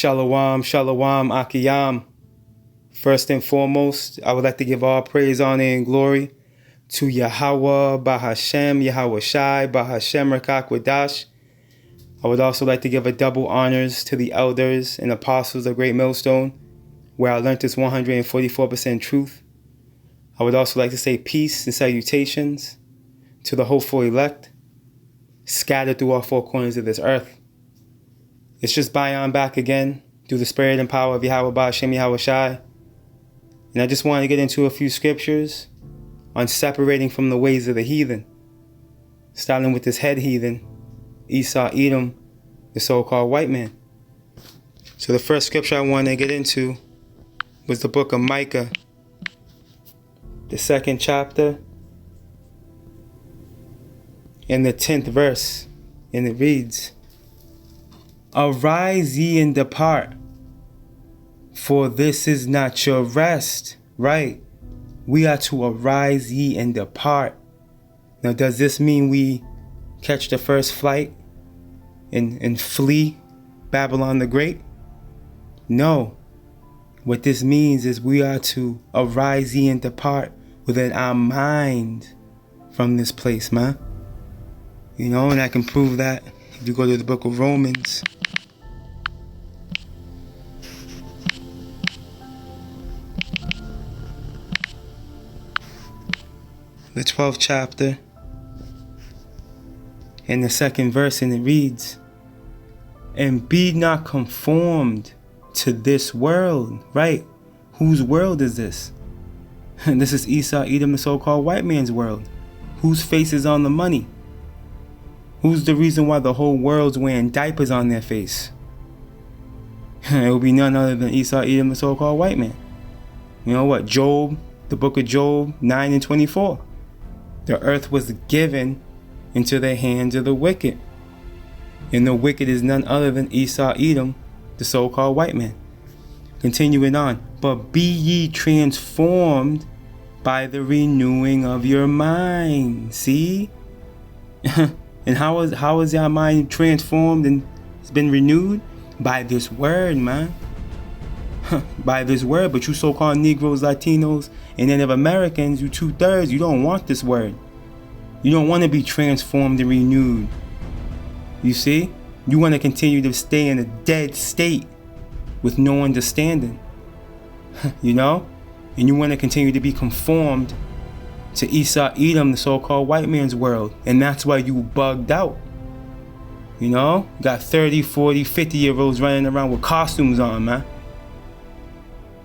Shalom, shalom, akiyam. First and foremost, I would like to give all praise, honor, and glory to Yahweh, Bahashem, Yahweh Shai, Bahashem, Rakakwadash. I would also like to give a double honors to the elders and apostles of Great Millstone, where I learned this 144% truth. I would also like to say peace and salutations to the hopeful elect, scattered through all four corners of this earth. It's just Bayan back again through the spirit and power of Yahweh Bahashem Yahweh Shai. And I just want to get into a few scriptures on separating from the ways of the heathen. Starting with this head heathen, Esau Edom, the so-called white man. So the first scripture I want to get into was the book of Micah, the 2nd chapter, and the 10th verse. And it reads, "Arise ye and depart, for this is not your rest." Right? We are to arise ye and depart. Now, does this mean we catch the first flight and flee Babylon the Great? No. What this means is we are to arise ye and depart within our mind from this place, man. You know, and I can prove that if you go to the book of Romans. The 12th chapter and the 2nd verse, and it reads, "And be not conformed to this world." Right? Whose world is this? And this is Esau Edom, the so-called white man's world. Whose face is on the money? Who's the reason why the whole world's wearing diapers on their face? It will be none other than Esau Edom, the so-called white man. You know what? Job, the book of Job 9 and 24. The earth was given into the hands of the wicked. And the wicked is none other than Esau Edom, the so-called white man. Continuing on. "But be ye transformed by the renewing of your mind." See? And how is your mind transformed and it's been renewed? By this word, man. By this word. But you so-called Negroes, Latinos, and Native Americans, you 2/3, you don't want this word. You don't want to be transformed and renewed. You see? You want to continue to stay in a dead state with no understanding. You know? And you want to continue to be conformed to Esau Edom, the so-called white man's world. And that's why you bugged out. You know? Got 30, 40, 50-year-olds running around with costumes on, man.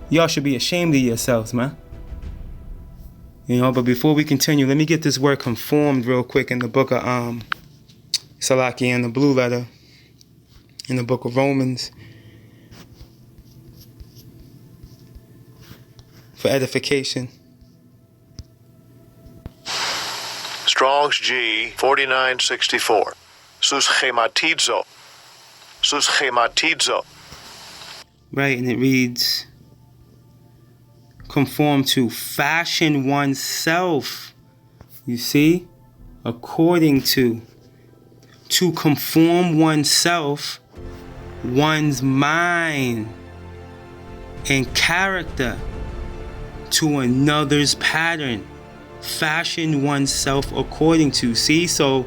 Y'all should be ashamed of yourselves, man. You know, but before we continue, let me get this word conformed real quick in the book of Salaki and the blue letter in the book of Romans for edification. Strong's G 4964. Suschematizo. Suschematizo. Right, and it reads, conform to, fashion oneself. You see? According to conform oneself, one's mind and character to another's pattern. Fashion oneself according to. See, so,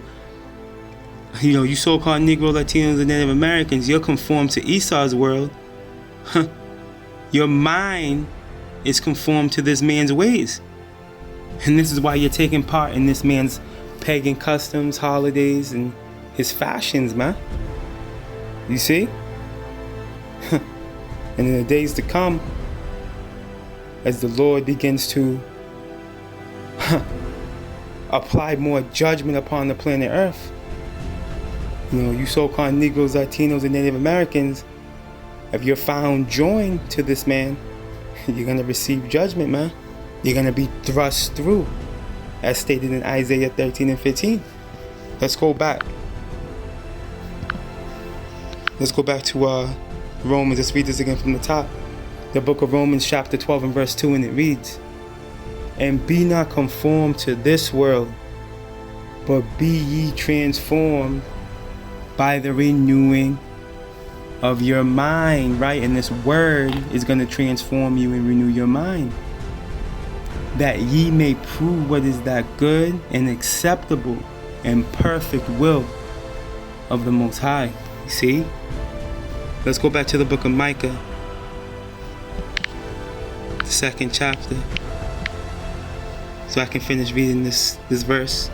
you know, you so-called Negro, Latinos, and Native Americans, you're conformed to Esau's world. Your mind is conformed to this man's ways. And this is why you're taking part in this man's pagan customs, holidays, and his fashions, man. You see? And in the days to come, as the Lord begins to apply more judgment upon the planet Earth, you know, you so-called Negroes, Latinos, and Native Americans, if you're found joined to this man, you're going to receive judgment, man. You're going to be thrust through, as stated in Isaiah 13 and 15. Let's go back. Let's go back to Romans. Let's read this again from the top. The book of Romans chapter 12 and verse 2, and it reads, "And be not conformed to this world, but be ye transformed by the renewing of your mind, right? And this word is going to transform you and renew your mind. That ye may prove what is that good and acceptable and perfect will of the Most High. See? Let's go back to the book of Micah, the 2nd chapter, so I can finish reading this verse.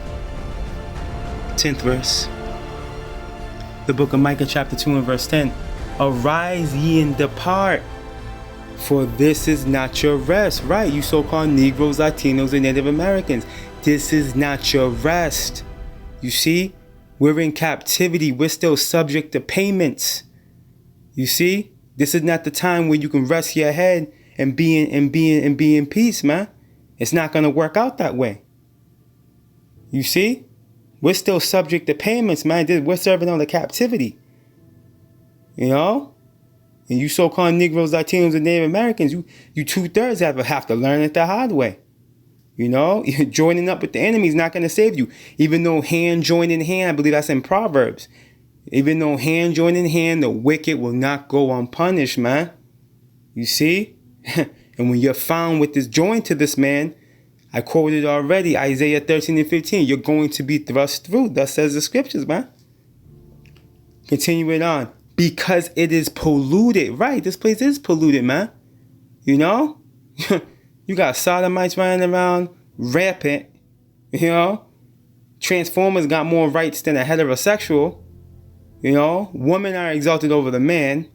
10th verse. The book of Micah chapter 2 and verse 10. Arise ye and depart, for this is not your rest. Right, you so-called Negroes, Latinos, and Native Americans. This is not your rest. You see? We're in captivity. We're still subject to payments. You see? This is not the time where you can rest your head and be in peace, man. It's not going to work out that way. You see? We're still subject to payments, man. We're serving on the captivity. You know? And you so-called Negroes, Latinos, and Native Americans, you 2/3 have to learn it the hard way. You know? Joining up with the enemy is not going to save you. Even though hand joined in hand, I believe that's in Proverbs. Even though hand joined in hand, the wicked will not go unpunished, man. You see? And when you're found with this joint to this man, I quoted already, Isaiah 13 and 15, you're going to be thrust through. Thus says the scriptures, man. Continue it on. Because it is polluted. Right, this place is polluted, man. You know? You got sodomites running around, rampant. You know? Transformers got more rights than a heterosexual. You know? Women are exalted over the man.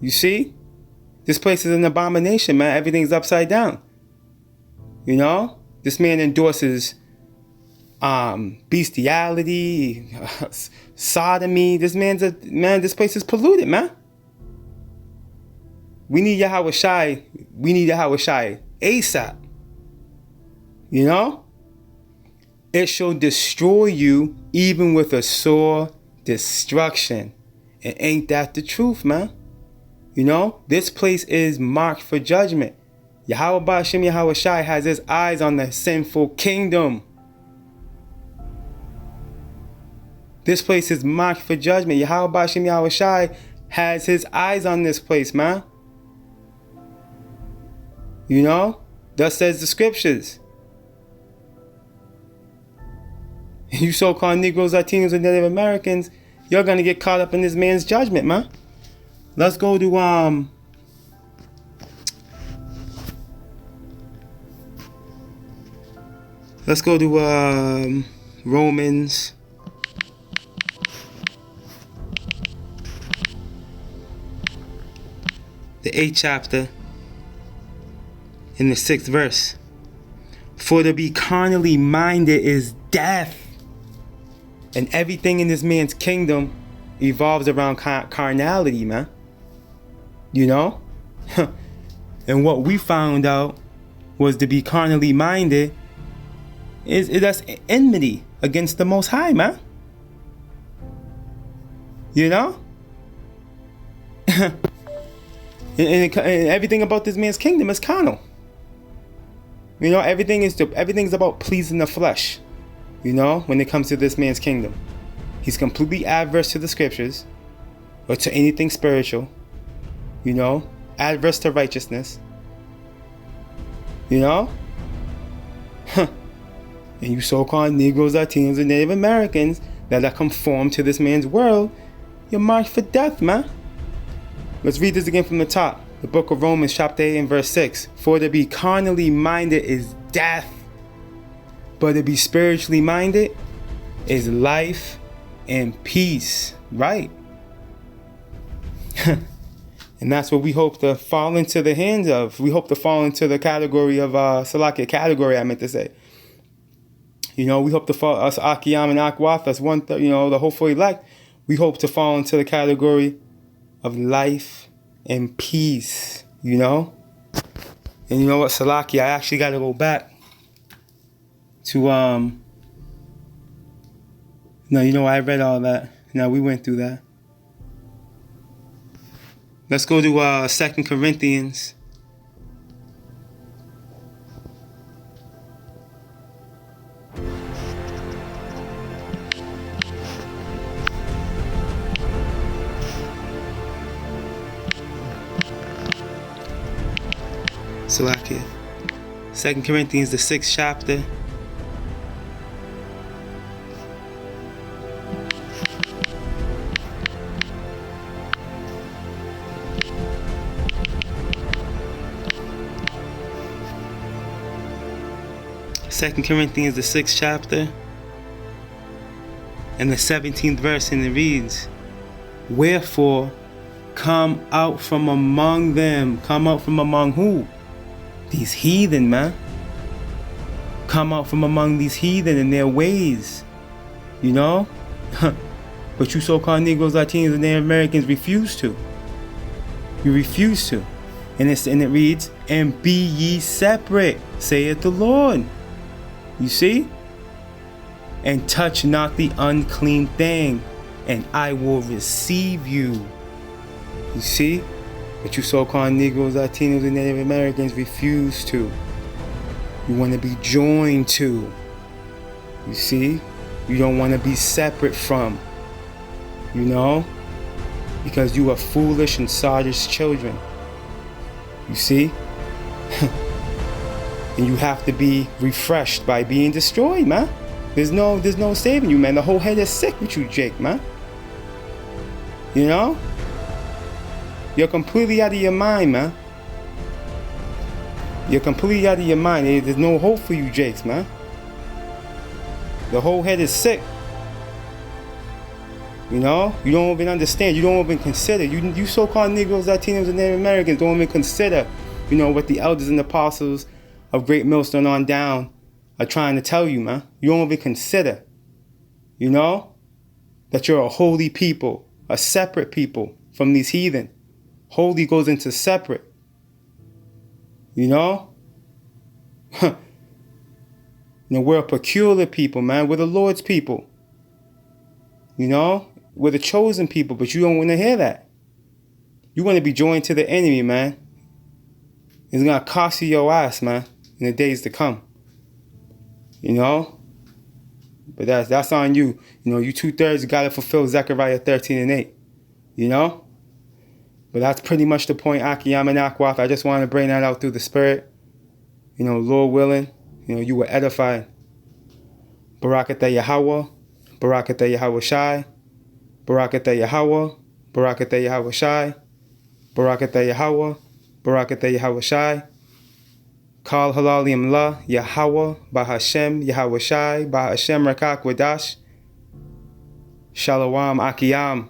You see? This place is an abomination, man. Everything's upside down. You know? This man endorses bestiality, sodomy. This place is polluted, man. We need Yahweh Shai. We need Yahweh Shai ASAP. You know? It shall destroy you even with a sore destruction. And ain't that the truth, man? You know? This place is marked for judgment. Yahweh Ba'ashem Yahweh Shai has his eyes on the sinful kingdom. This place is marked for judgment. Yahweh Ba'ashem Yahweh Shai has his eyes on this place, man. You know? Thus says the scriptures. You so-called Negroes, Latinos, and Native Americans, you're going to get caught up in this man's judgment, man. Let's go to, Romans. The 8th chapter. In the 6th verse. For to be carnally minded is death. And everything in this man's kingdom evolves around carnality, man. You know? And what we found out was to be carnally minded is that's enmity against the Most High, man. You know? and everything about this man's kingdom is carnal. You know, everything's about pleasing the flesh. You know, when it comes to this man's kingdom. He's completely adverse to the scriptures or to anything spiritual. You know, adverse to righteousness. You know? And you so-called Negroes, Latinos, and Native Americans that are conformed to this man's world, you're marked for death, man. Let's read this again from the top. The book of Romans chapter 8 and verse 6. For to be carnally minded is death, but to be spiritually minded is life and peace. Right? And that's what we hope to fall into the hands of. We hope to fall into the category of, Salakia category, I meant to say. You know, we hope to fall, us Akiyam and Akwath, us the hopeful elect, we hope to fall into the category of life and peace, you know? And you know what, Salaki, I actually got to go back to, I read all that. Now, we went through that. Let's go to 2 Corinthians. Salakia. 2 Corinthians, the 6th chapter. Second Corinthians, the 6th chapter, and the 17th verse, and it reads, "Wherefore, come out from among them." Come out from among who? These heathen, man. Come out from among these heathen and their ways. You know? But you so-called Negroes, Latinos, and Native Americans refuse to. You refuse to. And it reads, "And be ye separate, saith the Lord." You see? "And touch not the unclean thing, and I will receive you." You see? But you so-called Negroes, Latinos, and Native Americans refuse to. You want to be joined to. You see? You don't want to be separate from. You know? Because you are foolish and Sardis children. You see? And you have to be refreshed by being destroyed, man. There's no saving you, man. The whole head is sick with you, Jake, man. You know? You're completely out of your mind, man. You're completely out of your mind. There's no hope for you, Jakes, man. The whole head is sick. You know? You don't even understand. You don't even consider. You so-called Negroes, Latinos, and Native Americans don't even consider, you know, what the elders and apostles of Great Millstone on down are trying to tell you, man. You don't even consider, you know, that you're a holy people, a separate people from these heathen. Holy goes into separate, you know. You know, we're a peculiar people, man. We're the Lord's people, you know. We're the chosen people, but you don't want to hear that. You want to be joined to the enemy, man. It's going to cost you your ass, man, in the days to come. You know? But that's on you. You know, you 2/3 got to fulfill Zechariah 13:8. You know? But that's pretty much the point, Akiyam and Akwaf. I just wanted to bring that out through the spirit. You know, Lord willing, you know, you were edified. Barakatah Yahweh, Barakatah Yahweh Shai, Barakatah Yahweh, Barakatah Yahweh Shai, Barakatah Yahweh, Barakatah Yahweh Shai. Kal Halalim La, Yahweh, Bahashem, Yahweh Shai, Bahashem Rakak Wadash. Shalom Akiyam.